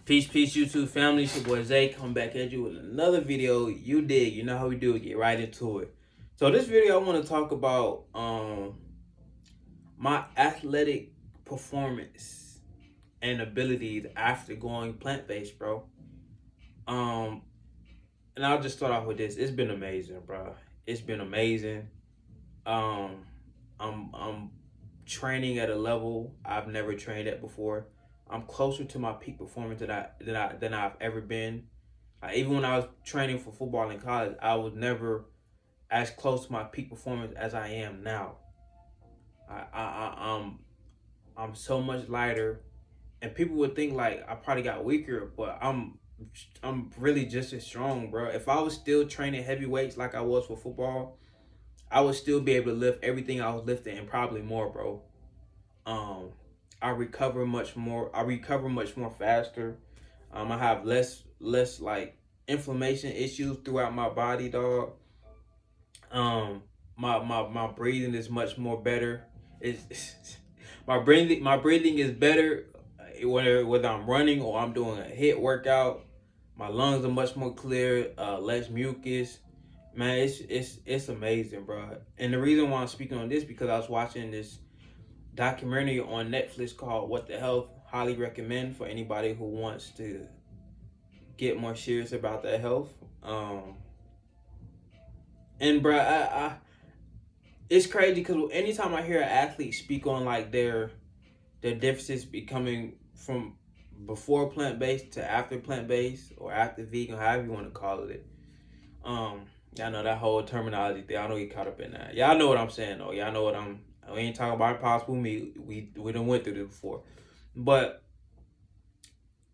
Peace, peace, YouTube family. It's your boy Zay. Come back at you with another video. You dig. You know how we do it. Get right into it. So this video, I want to talk about my athletic performance and abilities after going plant-based, bro. And I'll just start off with this. It's been amazing, bro. It's been amazing. I'm training at a level I've never trained at before. I'm closer to my peak performance than I've ever been. Even when I was training for football in college, I was never as close to my peak performance as I am now. I'm so much lighter, and people would think like I probably got weaker, but I'm really just as strong, bro. If I was still training heavy weights like I was for football, I would still be able to lift everything I was lifting and probably more, bro. I recover much more. I recover much more faster. I have less like inflammation issues throughout my body, dog. My breathing is much more better. It's my breathing is better whether I'm running or I'm doing a hit workout. My lungs are much more clear, less mucus. Man, it's amazing, bro. And the reason why I'm speaking on this because I was watching this documentary on Netflix called What the Health. Highly recommend for anybody who wants to get more serious about their health. And bro, it's crazy because anytime I hear an athlete speak on like their differences becoming from before plant based to after plant based or after vegan, however you want to call it. Y'all know that whole terminology thing. I don't get caught up in that. Y'all know what I'm saying though. Y'all know what we ain't talking about impossible meat. We done went through this before. But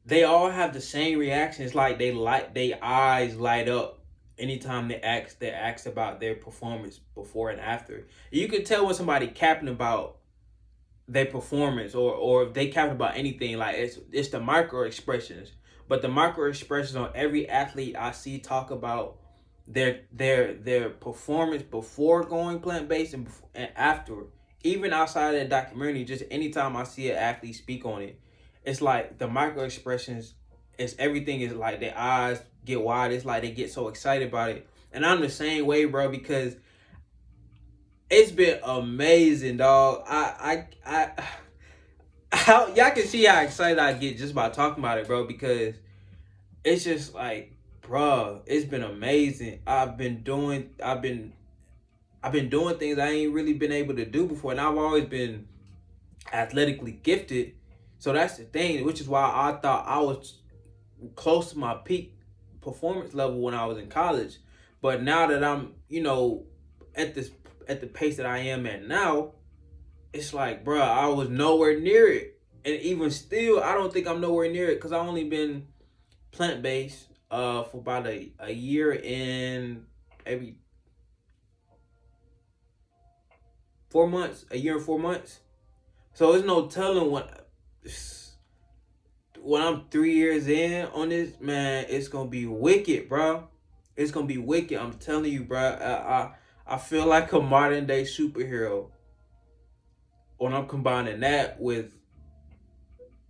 they all have the same reactions. Like they eyes light up anytime they ask about their performance before and after. You can tell when somebody capping about their performance or if they capping about anything. Like it's the micro expressions. But the micro expressions on every athlete I see talk about their performance before going plant based and after. Even outside of that documentary, just anytime I see an athlete speak on it, it's like the micro expressions is everything is like their eyes get wide. It's like they get so excited about it. And I'm the same way, bro, because it's been amazing, dog. Y'all can see how excited I get just by talking about it, bro, because it's just like, bro, it's been amazing. I've been doing things I ain't really been able to do before, and I've always been athletically gifted. So that's the thing, which is why I thought I was close to my peak performance level when I was in college. But now that I'm, at this at the pace that I am at now, it's like, bro, I was nowhere near it. And even still, I don't think I'm nowhere near it because I only been plant based for about a year and maybe 4 months, a year and 4 months. So there's no telling when I'm 3 years in on this, man, it's gonna be wicked, bro. It's gonna be wicked. I'm telling you, bro. I feel like a modern day superhero when I'm combining that with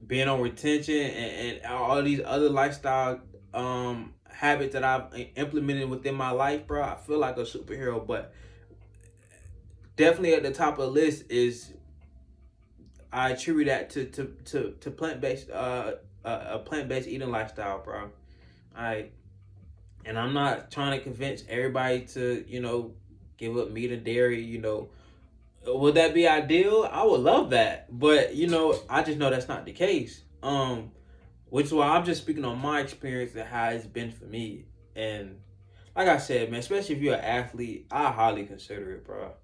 being on retention and all these other lifestyle habits that I've implemented within my life, bro. I feel like a superhero, but definitely at the top of the list is I attribute that to plant based a plant based eating lifestyle, bro. And I'm not trying to convince everybody to give up meat and dairy. Would that be ideal? I would love that, but I just know that's not the case. Which is why I'm just speaking on my experience and how it's been for me. And like I said, man, especially if you're an athlete, I highly consider it, bro.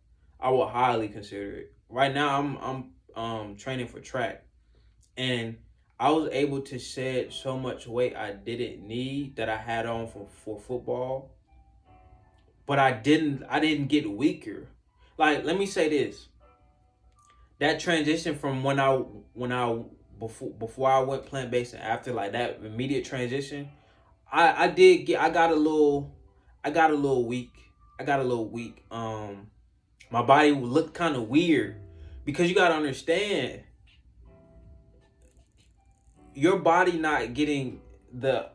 I will highly consider it. Right now, I'm training for track, and I was able to shed so much weight I didn't need that I had on for football, but I didn't get weaker. Like, let me say this: that transition from when I before I went plant based and after, like that immediate transition, I got a little weak. I got a little weak. My body looked kind of weird because you gotta understand, your body not getting the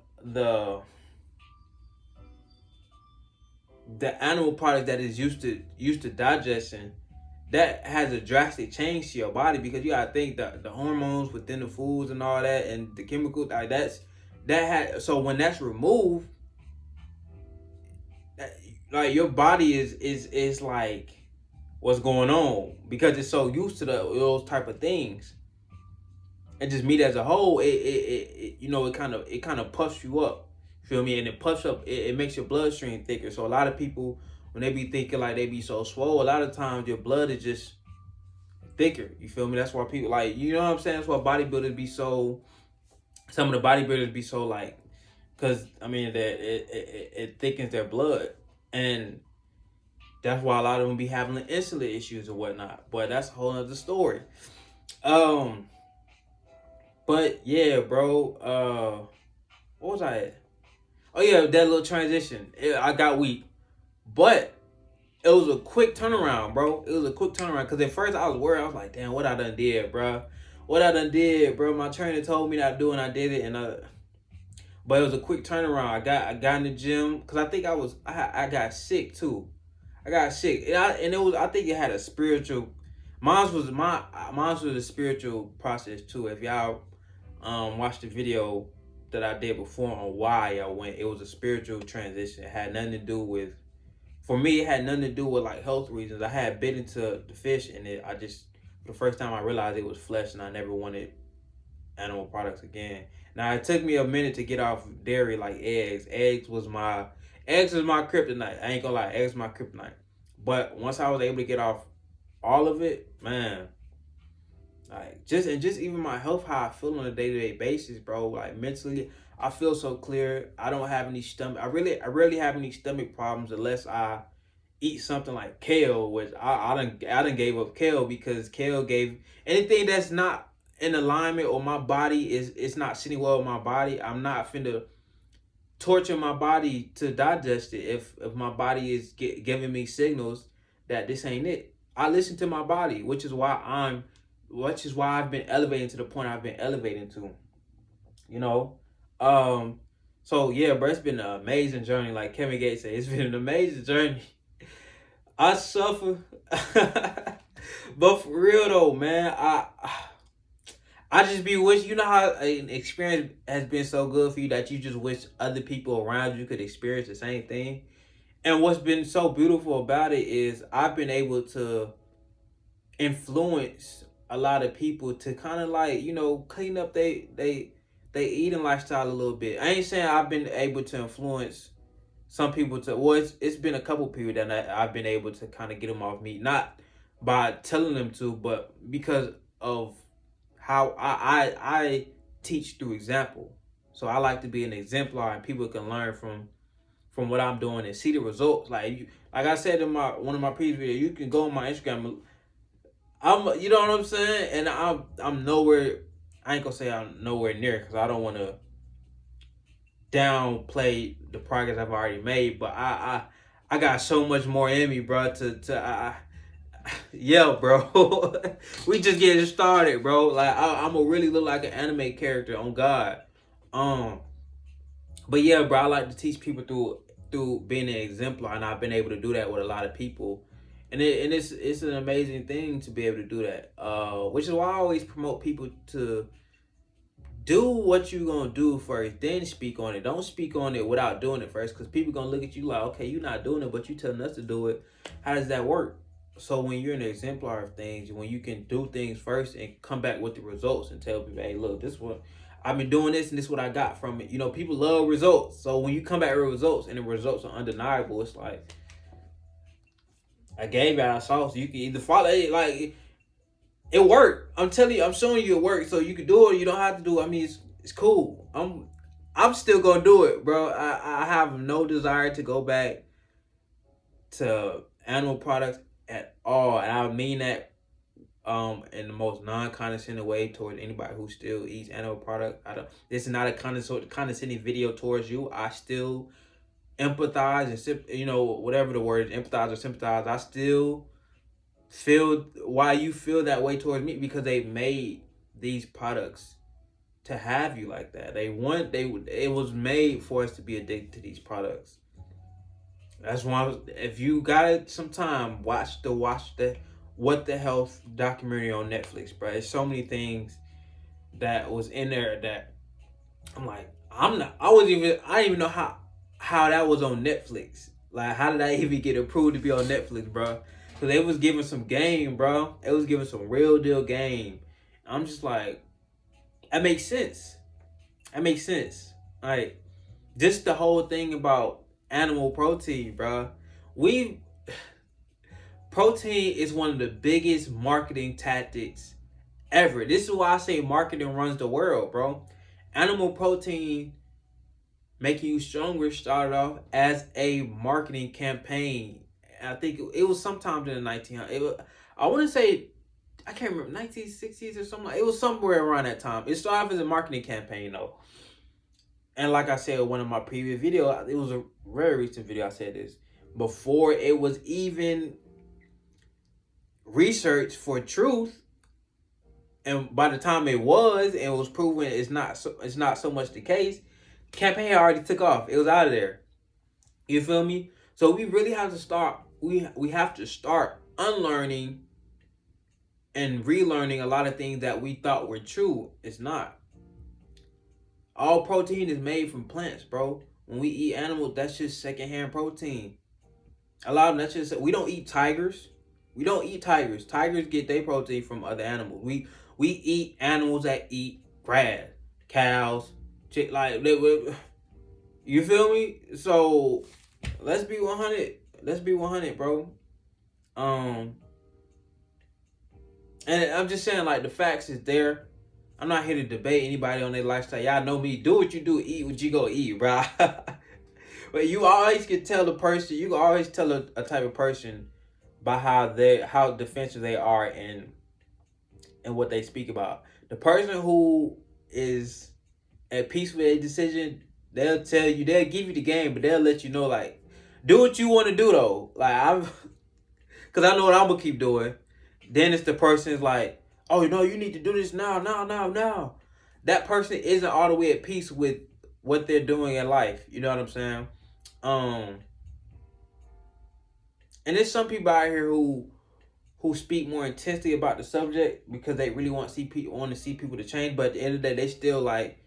the animal product that is used to digestion, that has a drastic change to your body, because you gotta think the hormones within the foods and all that and the chemicals, like so when that's removed, like your body is like, what's going on, because it's so used to those type of things. And just meat as a whole, it kind of puffs you up. You feel me? And it puffs up. It makes your bloodstream thicker. So a lot of people, when they be thinking like they be so swole, a lot of times your blood is just thicker. You feel me? That's why people, like, you know what I'm saying? That's why bodybuilders be so. Some of the bodybuilders be so like, because I mean that it thickens their blood, and that's why a lot of them be having the insulin issues or whatnot. But that's a whole other story. But yeah, bro. What was I at? Oh yeah, that little transition. I got weak, but it was a quick turnaround, bro. It was a quick turnaround, because at first I was worried. I was like, damn, what I done did, bro? What I done did, bro? My trainer told me not to do, and I did it, but it was a quick turnaround. I got in the gym, because I think I got sick too. I got sick, and it was, I think it had a spiritual. Mine was a spiritual process too. If y'all watched the video that I did before on why I went, it was a spiritual transition. It had nothing to do with, for me, it had nothing to do with like health reasons. I had bit into the fish, and I just, for the first time I realized it was flesh, and I never wanted animal products again. Now it took me a minute to get off dairy, like eggs. Eggs was my kryptonite. I ain't gonna lie, eggs was my kryptonite. But once I was able to get off all of it, man, like just even my health, how I feel on a day-to-day basis, bro. Like mentally, I feel so clear. I don't have any stomach. I rarely have any stomach problems unless I eat something like kale, which I done gave up kale, because kale gave anything that's not in alignment, or my body is not sitting well with my body. I'm not finna torture my body to digest it if my body is giving me signals that this ain't it. I listen to my body, which is why I've been elevating to the point I've been elevating to. You know? So yeah, bro, it's been an amazing journey. Like Kevin Gates said, it's been an amazing journey. I suffer. But for real though, man, I just be wishing, you know how an experience has been so good for you that you just wish other people around you could experience the same thing. And what's been so beautiful about it is I've been able to influence a lot of people to kind of like, clean up they eating lifestyle a little bit. I ain't saying I've been able to influence some people to, well, it's been a couple people that I've been able to kind of get them off meat, not by telling them to, but because of how I teach through example. So I like to be an exemplar, and people can learn from what I'm doing and see the results. Like I said in one of my previous videos, you can go on my Instagram. You know what I'm saying, and I'm nowhere. I ain't gonna say I'm nowhere near, because I don't want to downplay the progress I've already made. But I got so much more in me, bro. Yeah, bro. We just getting started, bro. Like I'm gonna really look like an anime character on God. But yeah, bro, I like to teach people through being an exemplar, and I've been able to do that with a lot of people. And it's an amazing thing to be able to do that. Which is why I always promote people to do what you're gonna do first, then speak on it. Don't speak on it without doing it first, because people gonna look at you like, okay, you're not doing it, but you telling us to do it. How does that work? So when you're an exemplar of things, when you can do things first and come back with the results and tell people, hey, look, this is what I've been doing, this and this is what I got from it. People love results. So when you come back with results and the results are undeniable, it's like, I gave y'all sauce. You can either follow it, like it worked. I'm telling you, I'm showing you it worked. So you can do it, you don't have to do it. I mean, it's cool. I'm still gonna do it, bro. I have no desire to go back to animal products at all, and I mean that in the most non-condescending way towards anybody who still eats animal product. This is not a condescending video towards you. I still empathize and whatever the word is, empathize or sympathize. I still feel why you feel that way towards me, because they made these products to have you like that. It was made for us to be addicted to these products. That's why if you got some time, watch the What the Health documentary on Netflix, bro. There's so many things that was in there that I'm like, I didn't even know how that was on Netflix. Like, how did I even get approved to be on Netflix, bro? Because they was giving some game, bro. It was giving some real deal game. I'm just like, that makes sense. That makes sense. Like, just the whole thing about animal protein, bro. Protein is one of the biggest marketing tactics ever. This is why I say marketing runs the world, bro. Animal protein making you stronger started off as a marketing campaign. I think it was sometime in the 1900s. I want to say, I can't remember, 1960s or something. It was somewhere around that time. It started off as a marketing campaign though. And like I said in one of my previous videos, it was a very recent video I said this. Before it was even researched for truth, and by the time it was proven it's not so much the case, campaign already took off. It was out of there. You feel me? So we really have to start. We have to start unlearning and relearning a lot of things that we thought were true. It's not. All protein is made from plants, bro. When we eat animals, that's just secondhand protein. A lot of them, that's just, we don't eat tigers. We don't eat tigers. Tigers get their protein from other animals. We eat animals that eat grass, cows, chick, like, you feel me? So let's be 100. Let's be 100, bro. And I'm just saying, like, the facts is there. I'm not here to debate anybody on their lifestyle. Y'all know me. Do what you do. Eat what you go eat, bro. But you always can tell the person. You can always tell a type of person by how defensive they are and what they speak about. The person who is at peace with a decision, they'll tell you, they'll give you the game, but they'll let you know, like, do what you want to do though. Like, because I know what I'm gonna keep doing. Then it's the person's like, oh, no, you need to do this now. That person isn't all the way at peace with what they're doing in life. You know what I'm saying? And there's some people out here who speak more intensely about the subject because they really want to see people to change. But at the end of the day, they still like,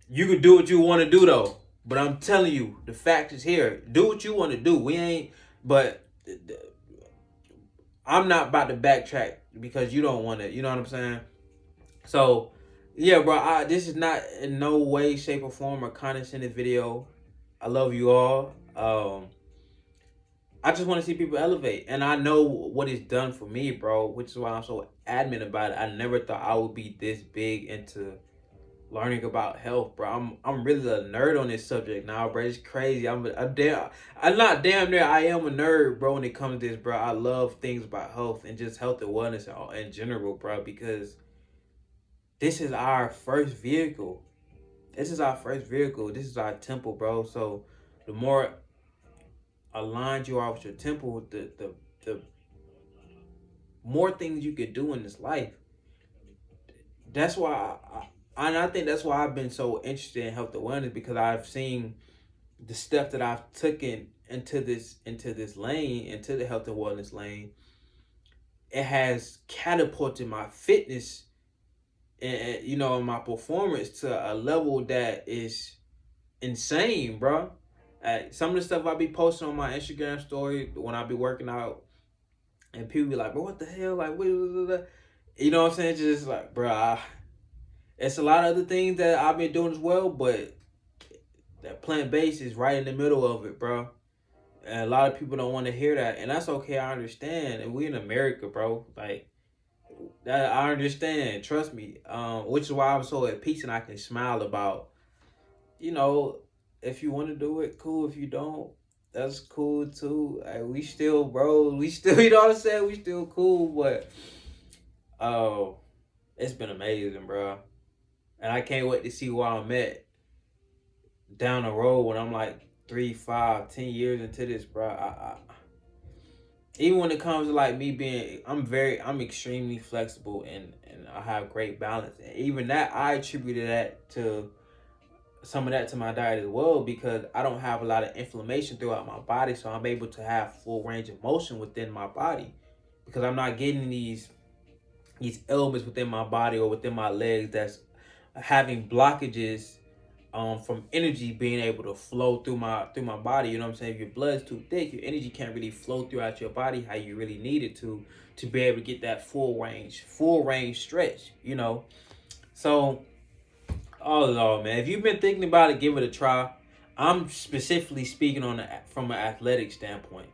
you can do what you want to do though. But I'm telling you, the fact is here. Do what you want to do. But I'm not about to backtrack because you don't want it. You know what I'm saying? So, yeah, bro, this is not in no way, shape, or form a condescending video. I love you all. I just want to see people elevate. And I know what it's done for me, bro, which is why I'm so adamant about it. I never thought I would be this big into learning about health, bro. I'm really a nerd on this subject now, bro. It's crazy. I'm not damn near. I am a nerd, bro. When it comes to this, bro, I love things about health and just health and wellness in general, bro. Because this is our first vehicle. This is our temple, bro. So the more aligned you are with your temple, the more things you could do in this life. That's why I think that's why I've been so interested in health and wellness, because I've seen the steps that I've taken into this lane, into the health and wellness lane. It has catapulted my fitness and my performance to a level that is insane, bro. Some of the stuff I be posting on my Instagram story when I be working out, and people be like, bro, what the hell? Like, what? You know what I'm saying? Just like, bro, it's a lot of other things that I've been doing as well, but that plant-based is right in the middle of it, bro. And a lot of people don't want to hear that, and that's okay. I understand. And we in America, bro. Like, that, I understand. Trust me. Which is why I'm so at peace and I can smile about, if you want to do it, cool. If you don't, that's cool too. We still, bro. We still, you know what I'm saying? We still cool, but it's been amazing, bro. And I can't wait to see where I'm at down the road when I'm like 3, 5, 10 years into this, bro. even when it comes to like me being, I'm extremely flexible and I have great balance. And even that, I attributed that to some of that to my diet as well, because I don't have a lot of inflammation throughout my body, so I'm able to have full range of motion within my body, because I'm not getting these ailments within my body or within my legs that's having blockages from energy being able to flow through my body. You know what I'm saying? If your blood's too thick, your energy can't really flow throughout your body how you really need it to be able to get that full range stretch, you know. So all in all, man, if you've been thinking about it, give it a try. I'm specifically speaking from an athletic standpoint,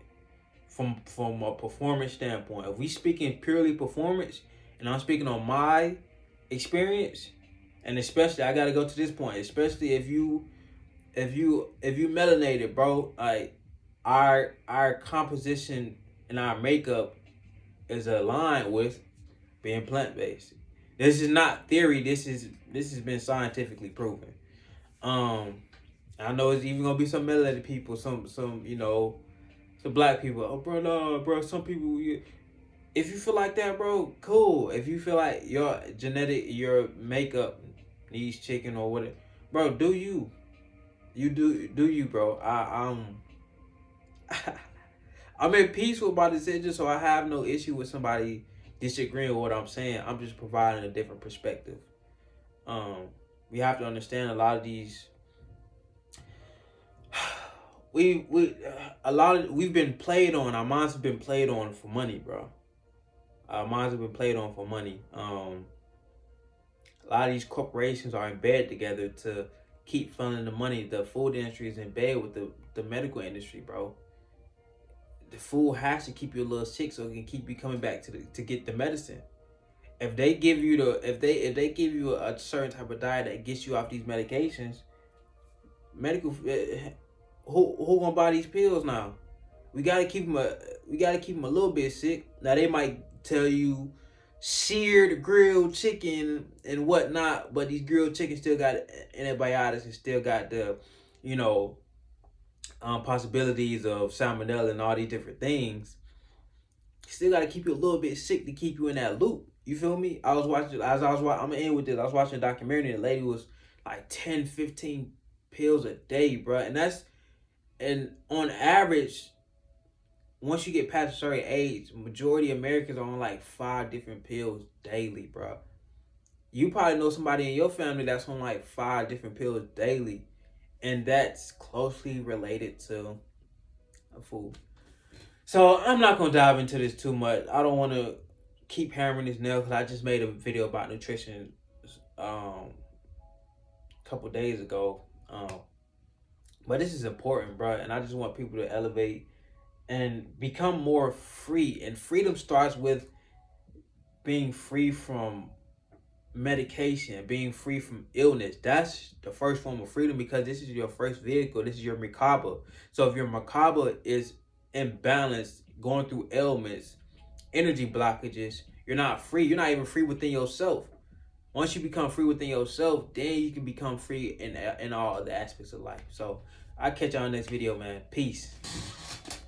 from a performance standpoint. If we speaking purely performance, and I'm speaking on my experience, and especially I gotta go to this point, especially if you melanated, bro, like our composition and our makeup is aligned with being plant based. This is not theory. This has been scientifically proven. Um, I know it's even gonna be some melanated people, some some black people. Oh, bro, no, bro. Some people, if you feel like that, bro, cool. If you feel like your makeup needs chicken or whatever, bro, do you? You do you, bro. I'm at peace with my decision, so I have no issue with somebody disagreeing with what I'm saying. I'm just providing a different perspective. Um, we have to understand a lot of these. We've been played on. Our minds have been played on for money, bro. Our minds have been played on for money. A lot of these corporations are in bed together to keep funding the money. The food industry is in bed with the medical industry, bro. The food has to keep you a little sick so it can keep you coming back to get the medicine. If they give you if they give you a certain type of diet that gets you off these medications, medical who gonna buy these pills now? We gotta keep them a little bit sick. Now they might tell you seared grilled chicken and whatnot, but these grilled chicken still got antibiotics and still got the, you know, possibilities of salmonella and all these different things. Still got to keep you a little bit sick to keep you in that loop. You feel me? I was watching, I'm gonna end with this. I was watching a documentary and the lady was like 10, 15 pills a day, bro. And on average, once you get past a certain age, majority of Americans are on like 5 different pills daily, bro. You probably know somebody in your family that's on like 5 different pills daily, and that's closely related to food. So I'm not gonna dive into this too much. I don't want to keep hammering this nail because I just made a video about nutrition a couple days ago. But this is important, bro, and I just want people to elevate and become more free. And freedom starts with being free from medication, being free from illness. That's the first form of freedom, because this is your first vehicle. This is your Merkaba. So if your Merkaba is imbalanced, going through ailments, energy blockages, you're not free. You're not even free within yourself. Once you become free within yourself, then you can become free in all other aspects of life. So I'll catch y'all in the next video, man. Peace.